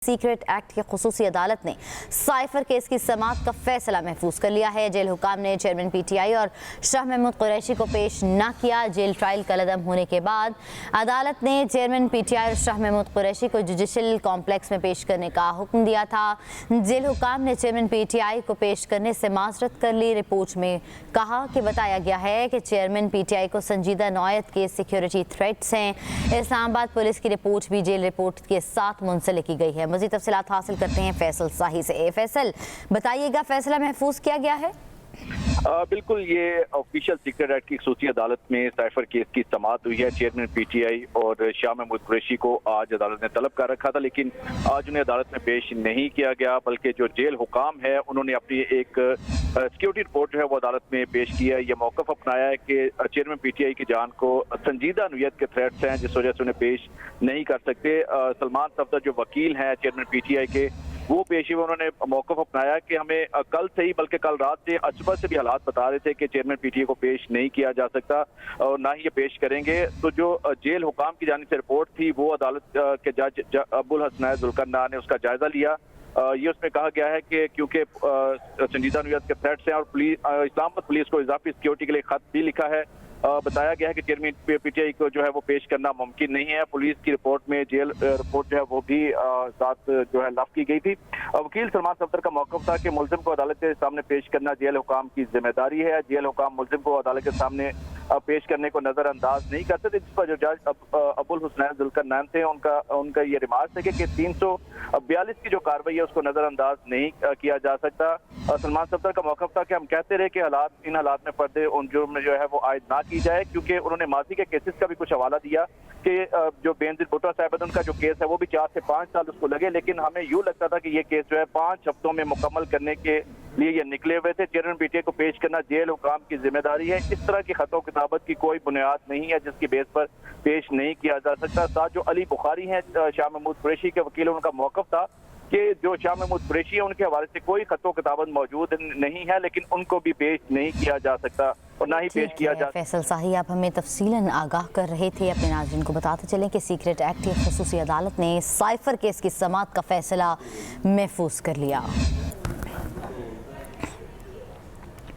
Secret act की खुसूसी अदालत ने साइफर केस की समाअत का फैसला महफूज कर लिया है। जेल हुकाम ने चेयरमैन पीटीआई और शाह महमूद कुरैशी को पेश न किया। जेल ट्रायल कलअदम होने के बाद अदालत ने चेयरमैन पीटीआई और शाह महमूद कुरैशी को जुडिशल कॉम्प्लेक्स में पेश करने का हुक्म दिया था। जेल हुकाम ने चेयरमैन पीटीआई को पेश करने से माजरत कर ली। रिपोर्ट में कहा कि बताया गया है कि चेयरमैन पीटीआई को संजीदा नौयत के सिक्योरिटी थ्रेट्स हैं। इस्लामाबाद पुलिस की रिपोर्ट भी जेल रिपोर्ट के साथ मुंसलिक की गई है। मज़ीद तफसीलात हासिल करते हैं फैसल शाही से। फैसल, बताइएगा, फैसला महफूज किया गया है? बिल्कुल, ये ऑफिशियल सीक्रेट एक्ट की खसूसी अदालत में साइफर केस की समाअत हुई है। चेयरमैन पीटीआई और शाह महमूद कुरैशी को आज अदालत ने तलब कर रखा था, लेकिन आज उन्हें अदालत में पेश नहीं किया गया, बल्कि जो जेल हुकाम है उन्होंने अपनी एक सिक्योरिटी रिपोर्ट जो है वो अदालत में पेश किया है। यह मौक़िफ़ अपनाया है कि चेयरमैन पीटीआई की जान को संजीदा नौयत के थ्रेट्स हैं, जिस वजह से उन्हें पेश नहीं कर सकते। सलमान सफदर जो वकील हैं चेयरमैन पीटीआई के, वो पेशी में उन्होंने मौक़िफ़ अपनाया कि हमें कल से ही, बल्कि कल रात से अचबा से भी हालात बता रहे थे कि चेयरमैन पीटीआई को पेश नहीं किया जा सकता और ना ही ये पेश करेंगे। तो जो जेल हुकाम की जानिब से रिपोर्ट थी वो अदालत के जज अबुल हसनैन जुल्करनार ने उसका जायजा लिया। ये उसमें कहा गया है कि क्योंकि संजीदा नौयत के थ्रेट्स हैं और इस्लामाबाद पुलिस को इजाफी सिक्योरिटी के लिए खत भी लिखा है, बताया गया है कि चेयरमैन पीटीआई को जो है वो पेश करना मुमकिन नहीं है। पुलिस की रिपोर्ट में जेल रिपोर्ट जो है वो भी साथ जो है लफ्ज़ की गई थी। वकील सलमान सफदर का मौक़िफ़ था कि मुल्ज़िम को अदालत के सामने पेश करना जेल हुकाम की जिम्मेदारी है। जेल हुकाम मुल्ज़िम को अदालत के सामने पेश करने को नज़रअंदाज नहीं करते थे, जिस पर जो जज अबुल हसनैन जुल्करनार थे उनका ये रिमार्क है कि 342 की जो कार्रवाई है उसको नज़रअंदाज नहीं किया जा सकता। सलमान सफदर का मौक़िफ़ था कि हम कहते रहे कि इन हालात में पर्दे उन जुर्म में जो है वो आयद ना की जाए, क्योंकि उन्होंने माजी के केसेस का भी कुछ हवाला दिया कि जो बेनज़ीर भुट्टो साहब उनका जो केस है वो भी 4 से 5 साल उसको लगे, लेकिन हमें यूँ लगता था कि ये केस जो है 5 हफ्तों में मुकम्मल करने के लिए ये निकले हुए थे। चेयरमैन पीटीआई को पेश करना जेल हुकाम की जिम्मेदारी है। इस तरह की खतों किताबत की कोई बुनियाद नहीं है जिसकी बेस पर पेश नहीं किया जा सकता। साथ जो अली बुखारी हैं शाह महमूद कुरैशी के वकील, उनका मौक़िफ़ था कि जो शाह महमूद कुरैशी है उनके हवाले से कोई खतों किताबत मौजूद नहीं है, लेकिन उनको भी पेश नहीं किया जा सकता और ना ही पेश किया जा। फैसल शाही, आप हमें तफसीलन आगाह कर रहे थे। अपने नाज़रीन को बताते चलें कि सीक्रेट एक्ट की खुसूसी अदालत ने साइफर केस की समाअत का फैसला महफूज कर लिया।